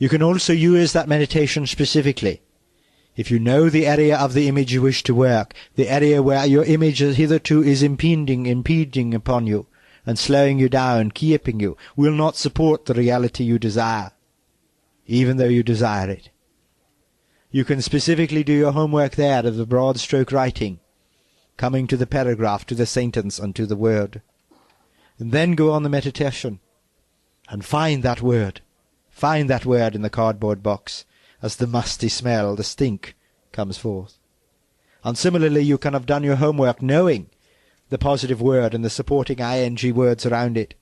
You can also use that meditation specifically. If you know the area of the image you wish to work, the area where your image hitherto is impeding upon you and slowing you down, keeping you, will not support the reality you desire, even though you desire it. You can specifically do your homework there of the broad stroke writing, coming to the paragraph, to the sentence, and to the word. And then go on the meditation and find that word. Find that word in the cardboard box as the musty smell, the stink, comes forth. And similarly, you can have done your homework knowing the positive word and the supporting ing words around it,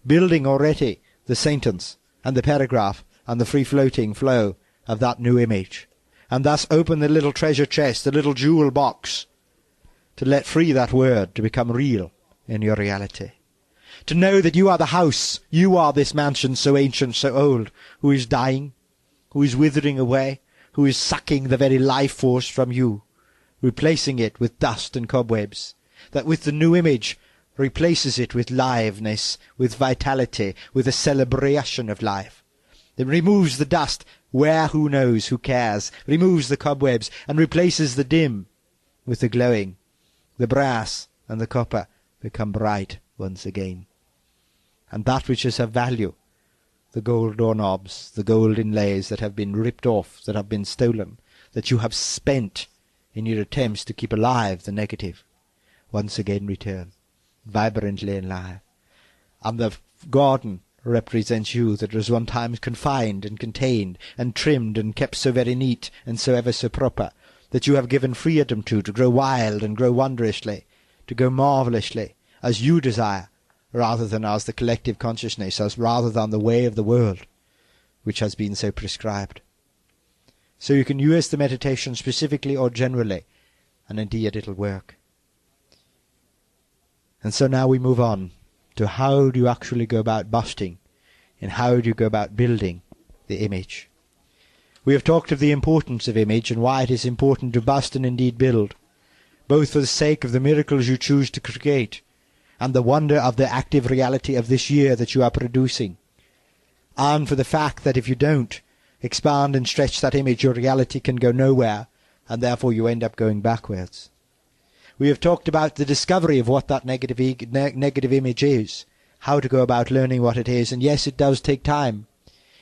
building already the sentence and the paragraph and the free-floating flow of that new image, and thus open the little treasure chest, the little jewel box, to let free that word to become real in your reality. To know that you are the house, you are this mansion so ancient, so old, who is dying, who is withering away, who is sucking the very life force from you, replacing it with dust and cobwebs, that with the new image replaces it with liveness, with vitality, with a celebration of life. It removes the dust, where who knows, who cares, removes the cobwebs, and replaces the dim with the glowing. The brass and the copper become bright once again. And that which is of value, the gold doorknobs, the gold inlays that have been ripped off, that have been stolen, that you have spent in your attempts to keep alive the negative, once again return, vibrantly alive. And the garden represents you that was one time confined and contained and trimmed and kept so very neat and so ever so proper, that you have given freedom to grow wild and grow wondrously, to go marvellously, as you desire, rather than as the collective consciousness, as rather than the way of the world, which has been so prescribed. So you can use the meditation specifically or generally, and indeed it'll work. And so now we move on to how do you actually go about busting, and how do you go about building the image. We have talked of the importance of image and why it is important to bust and indeed build, both for the sake of the miracles you choose to create, and the wonder of the active reality of this year that you are producing, and for the fact that if you don't expand and stretch that image, your reality can go nowhere, and therefore you end up going backwards. We have talked about the discovery of what that negative image is, how to go about learning what it is, and yes, it does take time.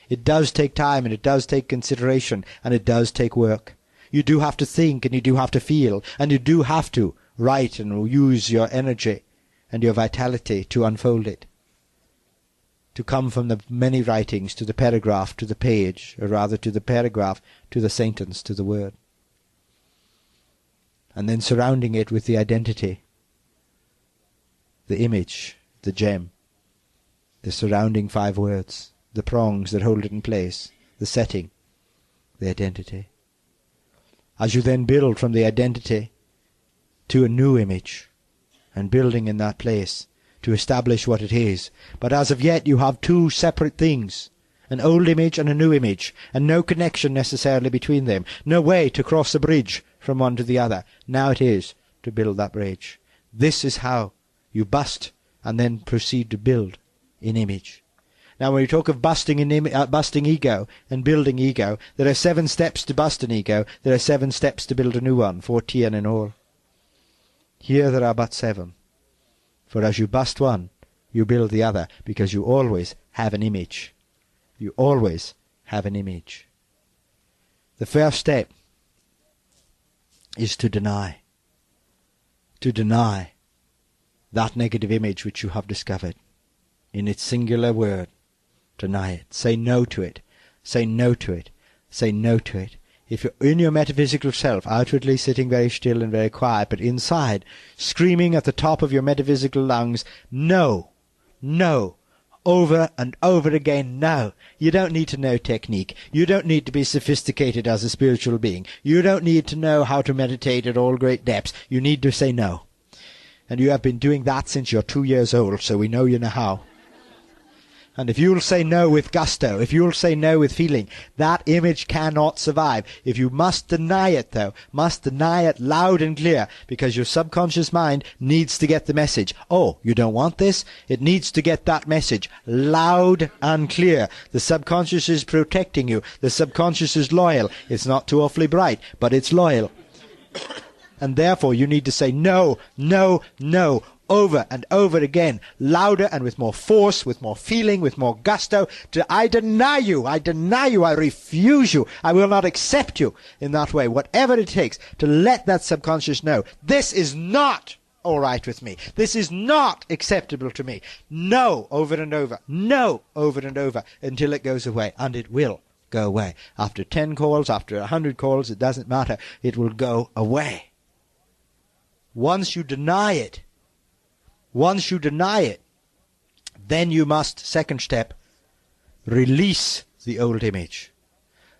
It does take time, and it does take consideration, and it does take work. You do have to think, and you do have to feel, and you do have to write and use your energy and your vitality to unfold it, to come from the many writings to the paragraph, to the page, or rather to the paragraph, to the sentence, to the word. And then surrounding it with the identity, the image, the gem, the surrounding 5 words, the prongs that hold it in place, the setting, the identity. As you then build from the identity to a new image, and building in that place to establish what it is. But as of yet you have 2 separate things, an old image and a new image, and no connection necessarily between them, no way to cross a bridge from one to the other. Now it is to build that bridge. This is how you bust and then proceed to build in image. Now when we talk of busting ego and building ego, there are 7 steps to bust an ego, there are 7 steps to build a new one, 14 in all. Here there are but 7. For as you bust one, you build the other, because you always have an image. You always have an image. The first step is to deny. To deny that negative image which you have discovered. In its singular word, deny it. Say no to it. Say no to it. Say no to it. If you're in your metaphysical self, outwardly sitting very still and very quiet, but inside, screaming at the top of your metaphysical lungs, no, no, over and over again, no. You don't need to know technique. You don't need to be sophisticated as a spiritual being. You don't need to know how to meditate at all great depths. You need to say no. And you have been doing that since you're 2 years old, so we know you know how. And if you'll say no with gusto, if you'll say no with feeling, that image cannot survive. If you must deny it, though, must deny it loud and clear, because your subconscious mind needs to get the message. Oh, you don't want this? It needs to get that message loud and clear. The subconscious is protecting you. The subconscious is loyal. It's not too awfully bright, but it's loyal. And therefore you need to say no, no, no, over and over again, louder and with more force, with more feeling, with more gusto. I deny you, I refuse you, I will not accept you in that way, whatever it takes to let that subconscious know, this is not all right with me, this is not acceptable to me. No, over and over, no, over and over, until it goes away, and it will go away. After 10 calls, after 100 calls, it doesn't matter, it will go away. Once you deny it, then you must, second step, release the old image.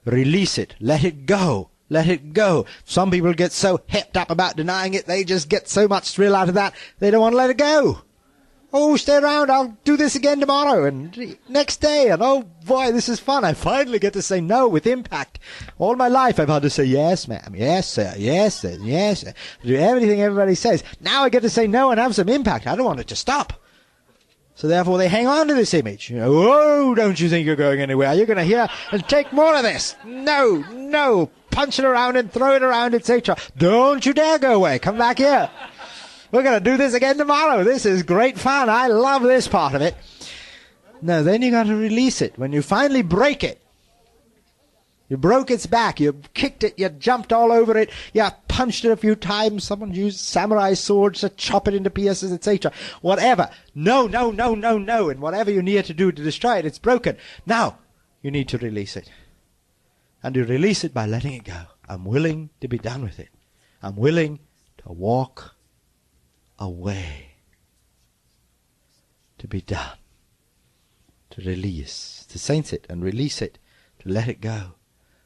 Release it. Let it go. Let it go. Some people get so hepped up about denying it, they just get so much thrill out of that, they don't want to let it go. Oh, stay around, I'll do this again tomorrow, and next day, and oh boy, this is fun. I finally get to say no with impact. All my life I've had to say yes, ma'am, yes, sir, yes, sir, yes, sir. Do everything everybody says. Now I get to say no and have some impact. I don't want it to stop. So therefore they hang on to this image. You know, oh, don't you think you're going anywhere? You're going to hear and take more of this. No, no, punch it around and throw it around, etc. Don't you dare go away. Come back here. We're going to do this again tomorrow. This is great fun. I love this part of it. No, then you got to release it. When you finally break it, you broke its back, you kicked it, you jumped all over it, you punched it a few times, someone used samurai swords to chop it into pieces, etc. Whatever. No, no, no, no, no. And whatever you need to do to destroy it, it's broken. Now, you need to release it. And you release it by letting it go. I'm willing to be done with it. I'm willing to walk away, to be done, to release, to sense it and release it, to let it go.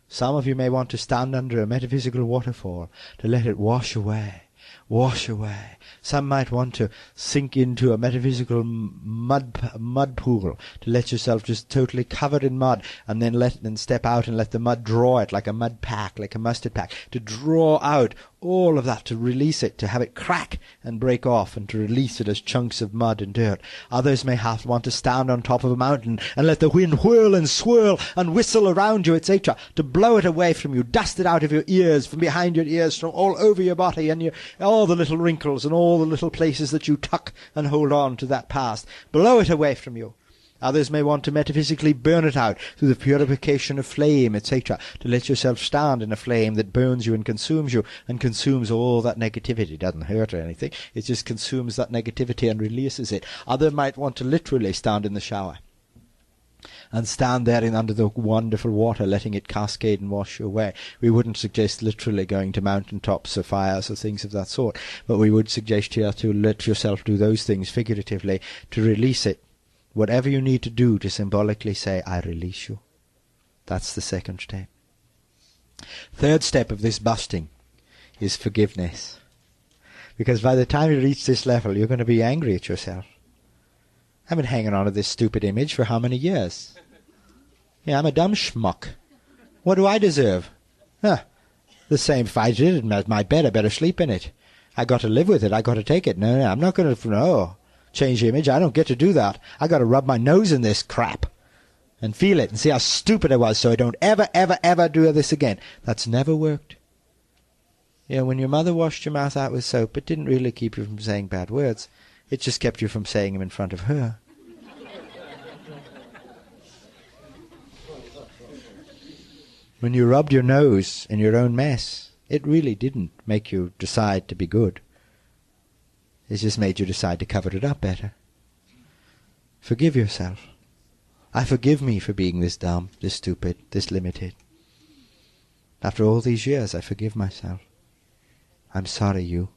Some of you may want to stand under a metaphysical waterfall, to let it wash away, wash away. Some might want to sink into a metaphysical mud pool, to let yourself just totally covered in mud, and then step out and let the mud draw it like a mud pack, like a mustard pack, to draw out all of that, to release it, to have it crack and break off, and to release it as chunks of mud and dirt. Others may want to stand on top of a mountain and let the wind whirl and swirl and whistle around you, etc., to blow it away from you, dust it out of your ears, from behind your ears, from all over your body, and all the little wrinkles and all the little places that you tuck and hold on to that past. Blow it away from you. Others may want to metaphysically burn it out through the purification of flame, etc., to let yourself stand in a flame that burns you and consumes all that negativity. It doesn't hurt or anything. It just consumes that negativity and releases it. Others might want to literally stand in the shower and stand there under the wonderful water, letting it cascade and wash you away. We wouldn't suggest literally going to mountaintops or fires or things of that sort, but we would suggest here to let yourself do those things figuratively, to release it. Whatever you need to do to symbolically say, I release you. That's the second step. Third step of this busting is forgiveness. Because by the time you reach this level, you're going to be angry at yourself. I've been hanging on to this stupid image for how many years? Yeah, I'm a dumb schmuck. What do I deserve? The same. If I did it in my bed, I better sleep in it. I got to live with it. I got to take it. No, I'm not going to... change the image. I don't get to do that. I got to rub my nose in this crap and feel it and see how stupid I was, so I don't ever, ever, ever do this again. That's never worked. When your mother washed your mouth out with soap, it didn't really keep you from saying bad words. It just kept you from saying them in front of her. When you rubbed your nose in your own mess, it really didn't make you decide to be good. It just made you decide to cover it up better. Forgive yourself. I forgive me for being this dumb, this stupid, this limited. After all these years, I forgive myself. I'm sorry, you.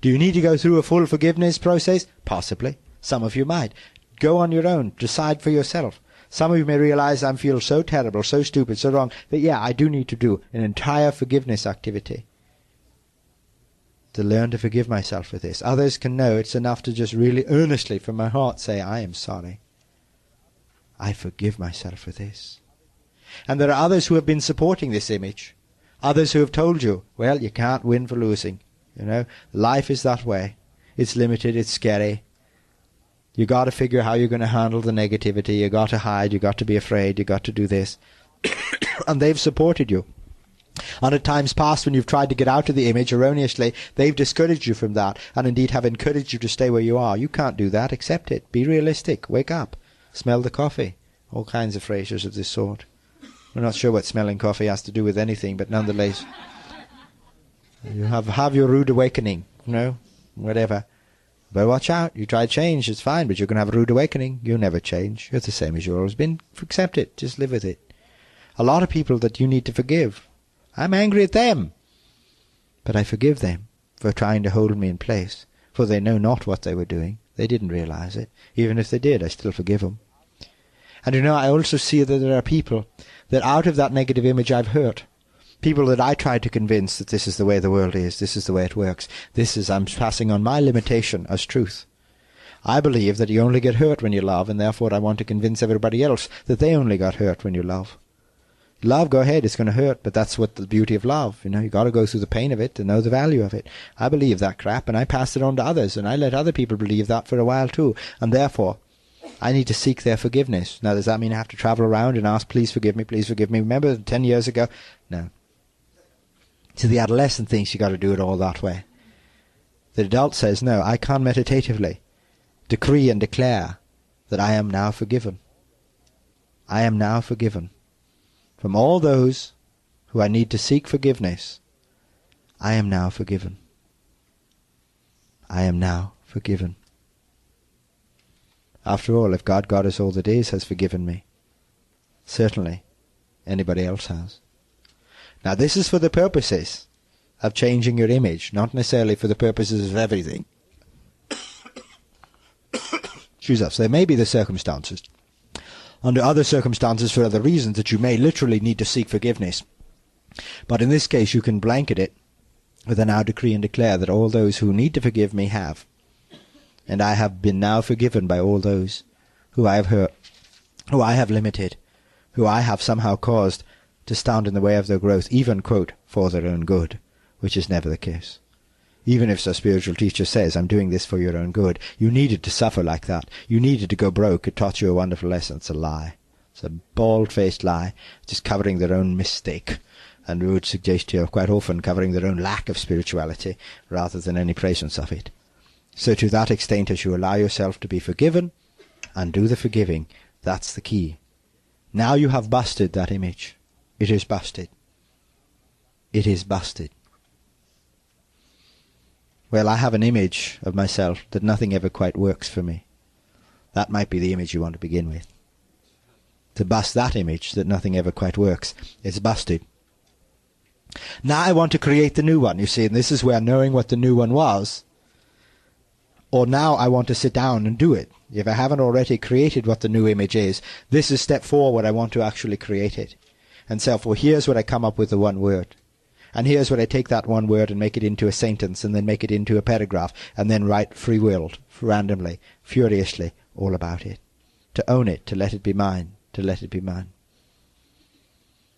Do you need to go through a full forgiveness process? Possibly. Some of you might. Go on your own. Decide for yourself. Some of you may realize I feel so terrible, so stupid, so wrong, that I do need to do an entire forgiveness activity to learn to forgive myself for this. Others can know it's enough to just really earnestly from my heart say, I am sorry. I forgive myself for this. And there are others who have been supporting this image. Others who have told you, well, you can't win for losing. Life is that way. It's limited, it's scary. You got to figure how you're going to handle the negativity. You got to hide, you got to be afraid, you got to do this. And they've supported you. And at times past, when you've tried to get out of the image erroneously, they've discouraged you from that, and indeed have encouraged you to stay where you are. You can't do that. Accept it. Be realistic. Wake up. Smell the coffee. All kinds of phrases of this sort. We're not sure what smelling coffee has to do with anything, but nonetheless, you have your rude awakening, whatever. But watch out. You try to change, it's fine, but you're going to have a rude awakening. You'll never change. You're the same as you've always been. Accept it. Just live with it. A lot of people that you need to forgive. I'm angry at them, but I forgive them for trying to hold me in place, for they know not what they were doing. They didn't realize it. Even if they did, I still forgive them. And I also see that there are people that out of that negative image I've hurt, people that I tried to convince that this is the way the world is, this is the way it works, I'm passing on my limitation as truth. I believe that you only get hurt when you love, and therefore I want to convince everybody else that they only got hurt when you love. Love, go ahead, it's going to hurt, but that's what the beauty of love. You got to go through the pain of it to know the value of it. I believe that crap, and I pass it on to others, and I let other people believe that for a while too, and therefore I need to seek their forgiveness. Now, does that mean I have to travel around and ask, please forgive me, please forgive me? Remember 10 years ago? No. So the adolescent thinks you got to do it all that way. The adult says, no, I can meditatively decree and declare that I am now forgiven. I am now forgiven. From all those who I need to seek forgiveness, I am now forgiven. I am now forgiven. After all, if God us all that is has forgiven me, certainly anybody else has. Now this is for the purposes of changing your image, not necessarily for the purposes of everything. Jesus, there may be the circumstances, under other circumstances for other reasons, that you may literally need to seek forgiveness. But in this case you can blanket it with a now decree and declare that all those who need to forgive me have. And I have been now forgiven by all those who I have hurt, who I have limited, who I have somehow caused to stand in the way of their growth, even, quote, for their own good, which is never the case. Even if a spiritual teacher says, I'm doing this for your own good, you needed to suffer like that. You needed to go broke. It taught you a wonderful lesson. It's a lie. It's a bald-faced lie, just covering their own mistake. And we would suggest to you quite often covering their own lack of spirituality rather than any presence of it. So to that extent as you allow yourself to be forgiven and do the forgiving, that's the key. Now you have busted that image. It is busted. It is busted. Well, I have an image of myself that nothing ever quite works for me. That might be the image you want to begin with. To bust that image that nothing ever quite works, it's busted. Now I want to create the new one, you see, and this is where knowing what the new one was, or now I want to sit down and do it. If I haven't already created what the new image is, this is step 4 where I want to actually create it. And so, well, here's what I come up with the one word. And here's what I take that one word and make it into a sentence, and then make it into a paragraph, and then write free-willed, randomly, furiously, all about it. To own it, to let it be mine, to let it be mine.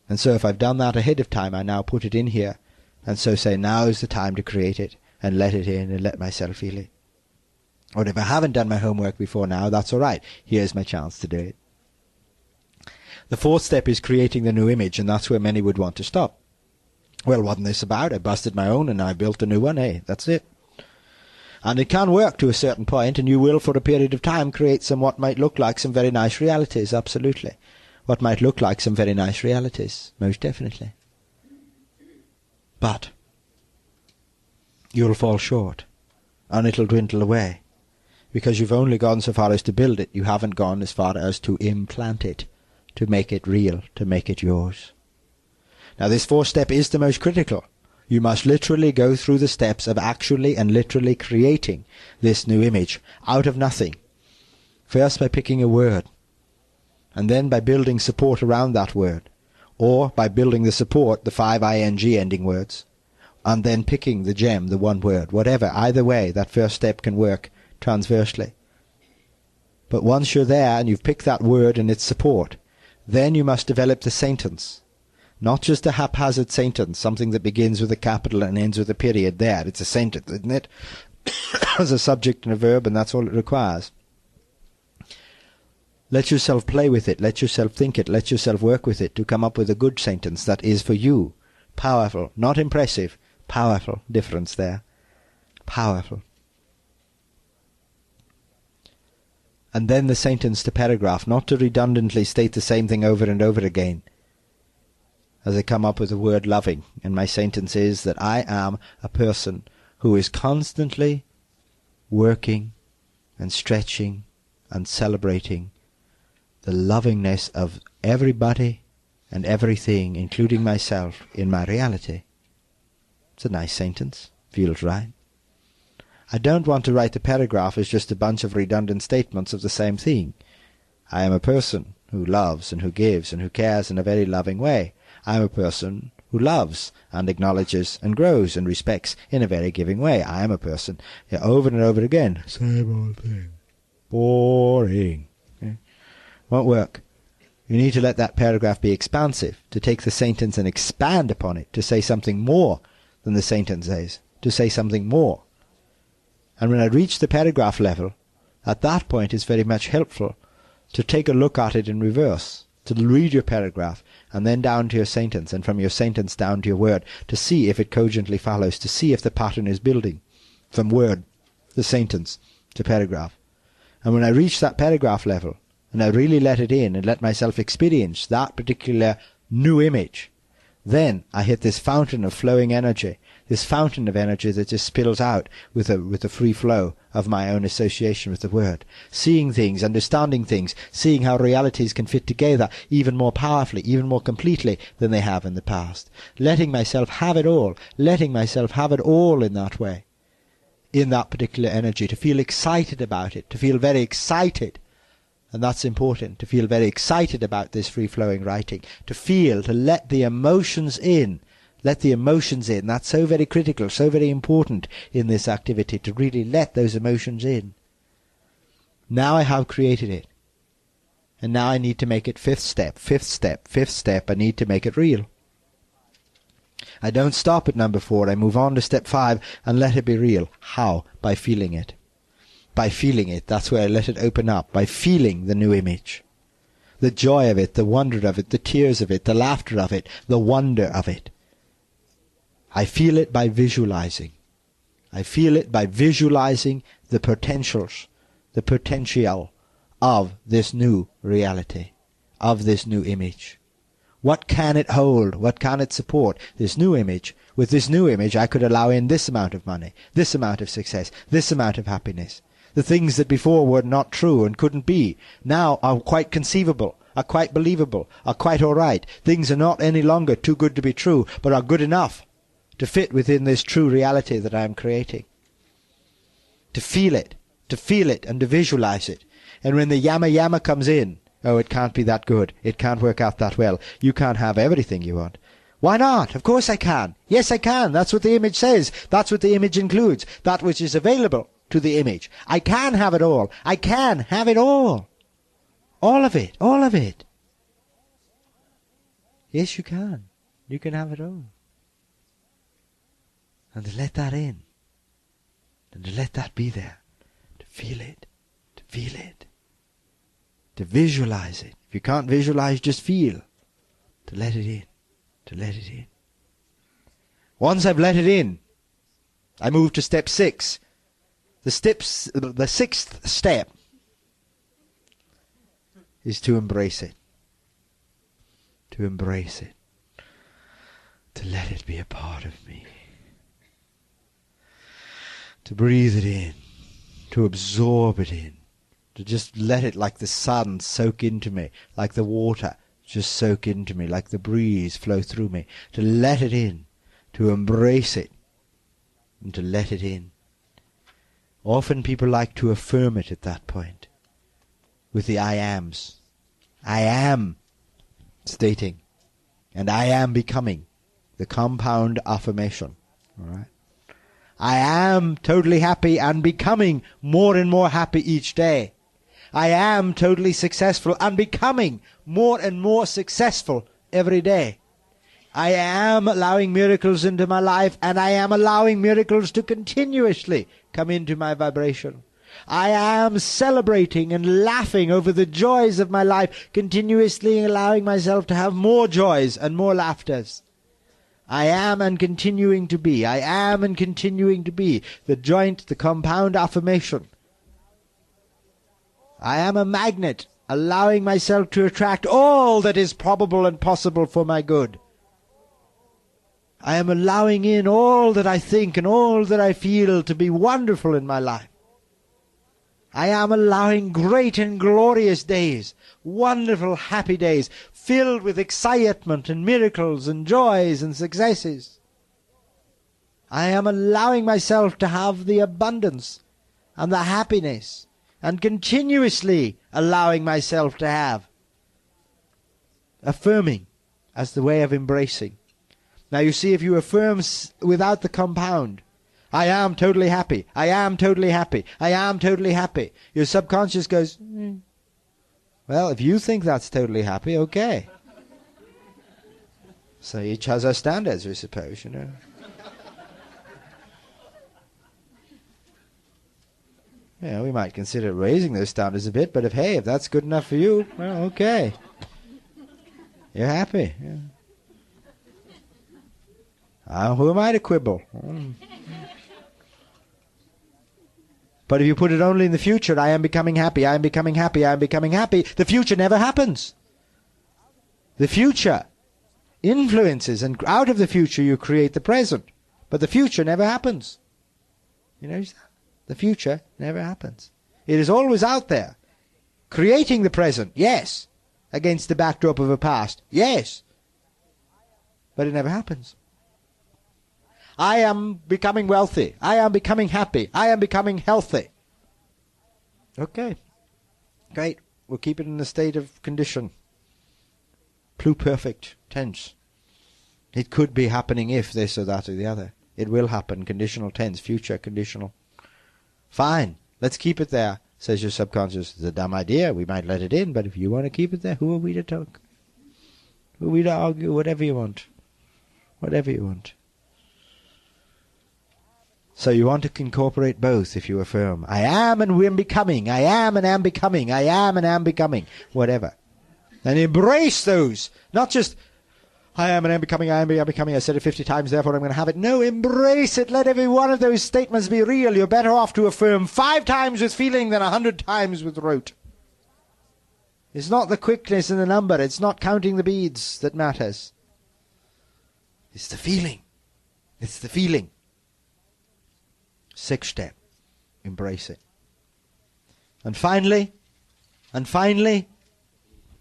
And so if I've done that ahead of time, I now put it in here, and so say, now is the time to create it, and let it in, and let myself feel it. Or if I haven't done my homework before now, that's all right. Here's my chance to do it. The 4th step is creating the new image, and that's where many would want to stop. Well, wasn't this about? I busted my own and I built a new one. Hey, that's it. And it can work to a certain point, and you will, for a period of time, create some what might look like some very nice realities, absolutely. What might look like some very nice realities, most definitely. But you'll fall short, and it'll dwindle away, because you've only gone so far as to build it. You haven't gone as far as to implant it, to make it real, to make it yours. Now this 4th step is the most critical. You must literally go through the steps of actually and literally creating this new image out of nothing. First by picking a word, and then by building support around that word, or by building the support, the 5 ing ending words, and then picking the gem, the one word. Whatever, either way, that first step can work transversely. But once you're there and you've picked that word and its support, then you must develop the sentence. Not just a haphazard sentence, something that begins with a capital and ends with a period. There, it's a sentence, isn't it? As a subject and a verb, and that's all it requires. Let yourself play with it, let yourself think it, let yourself work with it to come up with a good sentence that is for you. Powerful, not impressive, powerful. Difference there. Powerful. And then the sentence to paragraph, not to redundantly state the same thing over and over again. As I come up with the word loving, and my sentence is that I am a person who is constantly working and stretching and celebrating the lovingness of everybody and everything, including myself, in my reality. It's a nice sentence. Feels right. I don't want to write the paragraph as just a bunch of redundant statements of the same thing. I am a person who loves and who gives and who cares in a very loving way. I am a person who loves and acknowledges and grows and respects in a very giving way. I am a person, over and over again, same old thing. Boring. Okay? Won't work. You need to let that paragraph be expansive, to take the sentence and expand upon it, to say something more than the sentence says, to say something more. And when I reach the paragraph level, at that point it's very much helpful to take a look at it in reverse, to read your paragraph, and then down to your sentence, and from your sentence down to your word, to see if it cogently follows, to see if the pattern is building from word, the sentence, to paragraph. And when I reach that paragraph level, and I really let it in, and let myself experience that particular new image, then I hit this fountain of flowing energy, this fountain of energy that just spills out with a free flow of my own association with the word. Seeing things, understanding things, seeing how realities can fit together even more powerfully, even more completely than they have in the past. Letting myself have it all in that way, in that particular energy, to feel excited about it, to feel very excited. And that's important, to feel very excited about this free-flowing writing, to let the emotions in. Let the emotions in. That's so very critical, so very important in this activity, to really let those emotions in. Now I have created it. And now I need to make it fifth step. I need to make it real. I don't stop at number 4. I move on to step 5 and let it be real. How? By feeling it. By feeling it. That's where I let it open up. By feeling the new image. The joy of it, the wonder of it, the tears of it, the laughter of it, the wonder of it. I feel it by visualizing. I feel it by visualizing the potentials, the potential of this new reality, of this new image. What can it hold? What can it support? This new image. With this new image, I could allow in this amount of money, this amount of success, this amount of happiness. The things that before were not true and couldn't be, now are quite conceivable, are quite believable, are quite all right. Things are not any longer too good to be true, but are good enough to fit within this true reality that I am creating. To feel it and to visualize it. And when the yama comes in, oh, it can't be that good, it can't work out that well, you can't have everything you want. Why not? Of course I can. Yes, I can. That's what the image says. That's what the image includes. That which is available to the image. I can have it all. I can have it all. All of it. All of it. Yes, you can. You can have it all. And to let that in. And to let that be there. To feel it. To feel it. To visualize it. If you can't visualize, just feel. To let it in. To let it in. Once I've let it in, I move to step 6. The 6th step is to embrace it. To embrace it. To let it be a part of me. To breathe it in. To absorb it in. To just let it, like the sun, soak into me. Like the water, just soak into me. Like the breeze, flow through me. To let it in. To embrace it. And to let it in. Often people like to affirm it at that point. With the I ams. I am stating. And I am becoming. The compound affirmation. All right. I am totally happy and becoming more and more happy each day. I am totally successful and becoming more and more successful every day. I am allowing miracles into my life, and I am allowing miracles to continuously come into my vibration. I am celebrating and laughing over the joys of my life, continuously allowing myself to have more joys and more laughters. I am and continuing to be. I am and continuing to be. The joint, the compound affirmation. I am a magnet, allowing myself to attract all that is probable and possible for my good. I am allowing in all that I think and all that I feel to be wonderful in my life. I am allowing great and glorious days, wonderful happy days, filled with excitement and miracles and joys and successes. I am allowing myself to have the abundance and the happiness, and continuously allowing myself to have. Affirming as the way of embracing. Now you see, if you affirm without the compound, I am totally happy, I am totally happy, I am totally happy, your subconscious goes, well, if you think that's totally happy, okay. So each has our standards, we suppose, you know. Yeah, we might consider raising those standards a bit, but if that's good enough for you, well, okay. You're happy. Yeah. Who am I to quibble? But if you put it only in the future, I am becoming happy, I am becoming happy, I am becoming happy, the future never happens. The future influences, and out of the future you create the present. But the future never happens. You know that? The future never happens. It is always out there. Creating the present, yes. Against the backdrop of a past, yes. But it never happens. I am becoming wealthy. I am becoming happy. I am becoming healthy. Okay. Great. We'll keep it in the state of condition. Pluperfect tense. It could be happening if this or that or the other. It will happen. Conditional tense. Future conditional. Fine. Let's keep it there, says your subconscious. It's a dumb idea. We might let it in, but if you want to keep it there, who are we to talk? Who are we to argue? Whatever you want. Whatever you want. So you want to incorporate both if you affirm, I am and am becoming, I am and am becoming, I am and am becoming, whatever. And embrace those. Not just, I am and am becoming, I am and am becoming, I said it 50 times, therefore I'm going to have it. No, embrace it. Let every one of those statements be real. You're better off to affirm 5 times with feeling than 100 times with rote. It's not the quickness in the number. It's not counting the beads that matters. It's the feeling. It's the feeling. 6th step, embrace it. And finally,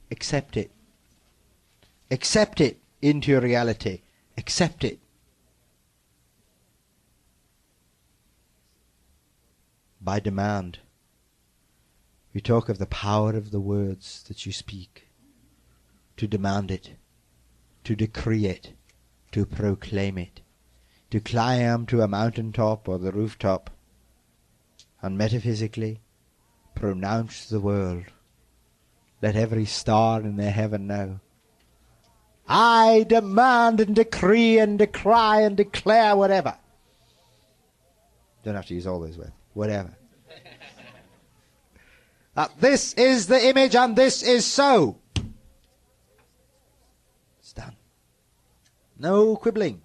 accept it. Accept it into your reality. Accept it. By demand. We talk of the power of the words that you speak. To demand it. To decree it. To proclaim it. To climb to a mountaintop or the rooftop and metaphysically pronounce the world. Let every star in their heaven know. I demand and decree and decry and declare whatever. Don't have to use all those words. Whatever. That this is the image and this is so. It's done. No quibbling.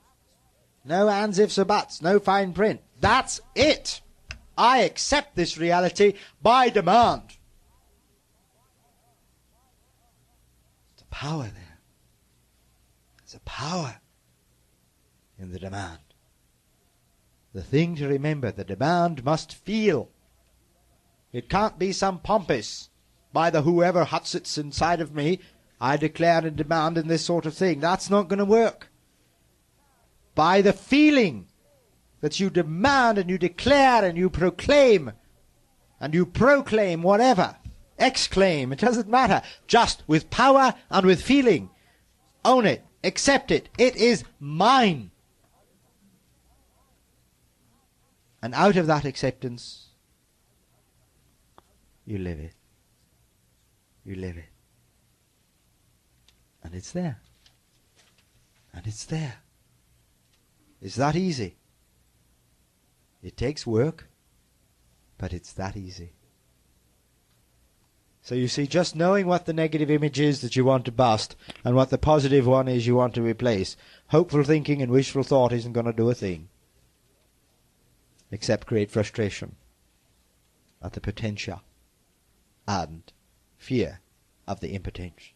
No ands, ifs, or buts. No fine print. That's it. I accept this reality by demand. There's a power there. There's a power in the demand. The thing to remember, the demand must feel. It can't be some pompous, by the whoever hutsits inside of me, I declare and demand in this sort of thing. That's not going to work. By the feeling that you demand and you declare and you proclaim whatever, exclaim, it doesn't matter, just with power and with feeling. Own it, accept it, it is mine. And out of that acceptance, you live it. You live it. And it's there. And it's there. It's that easy. It takes work, but it's that easy. So you see, just knowing what the negative image is that you want to bust and what the positive one is you want to replace, hopeful thinking and wishful thought isn't going to do a thing except create frustration at the potential and fear of the impotence.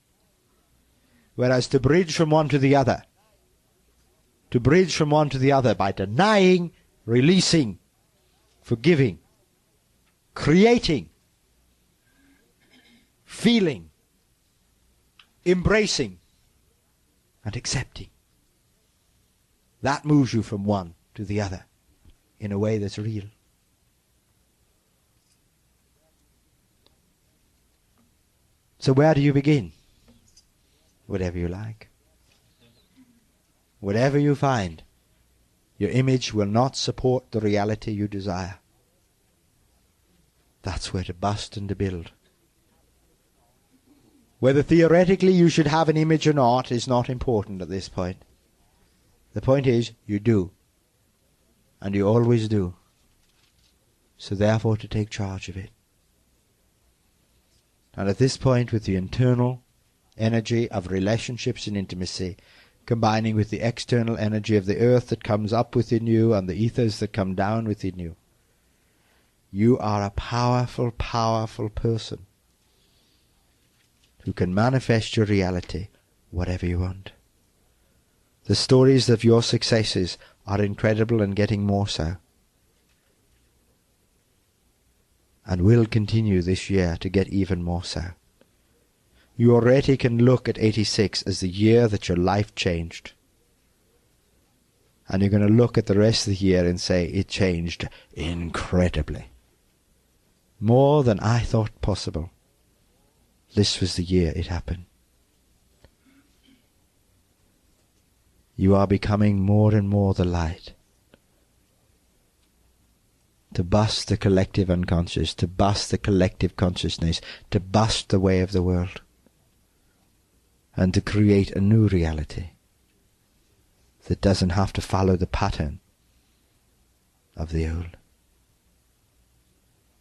Whereas to bridge from one to the other by denying, releasing, forgiving, creating, feeling, embracing, and accepting. That moves you from one to the other in a way that's real. So where do you begin? Whatever you like. Whatever you find, your image will not support the reality you desire. That's where to bust and to build. Whether theoretically you should have an image or not is not important at this point. The point is, you do. And you always do. So therefore to take charge of it. And at this point, with the internal energy of relationships and intimacy, combining with the external energy of the earth that comes up within you and the ethers that come down within you, you are a powerful, powerful person who can manifest your reality, whatever you want. The stories of your successes are incredible and getting more so. And will continue this year to get even more so. You already can look at 86 as the year that your life changed. And you're going to look at the rest of the year and say, it changed incredibly. More than I thought possible. This was the year it happened. You are becoming more and more the light. To bust the collective unconscious, to bust the collective consciousness, to bust the way of the world. And to create a new reality that doesn't have to follow the pattern of the old.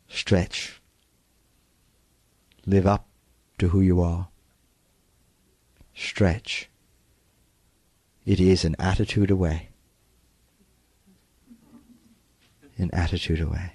Stretch. Live up to who you are. Stretch. It is an attitude away. An attitude away.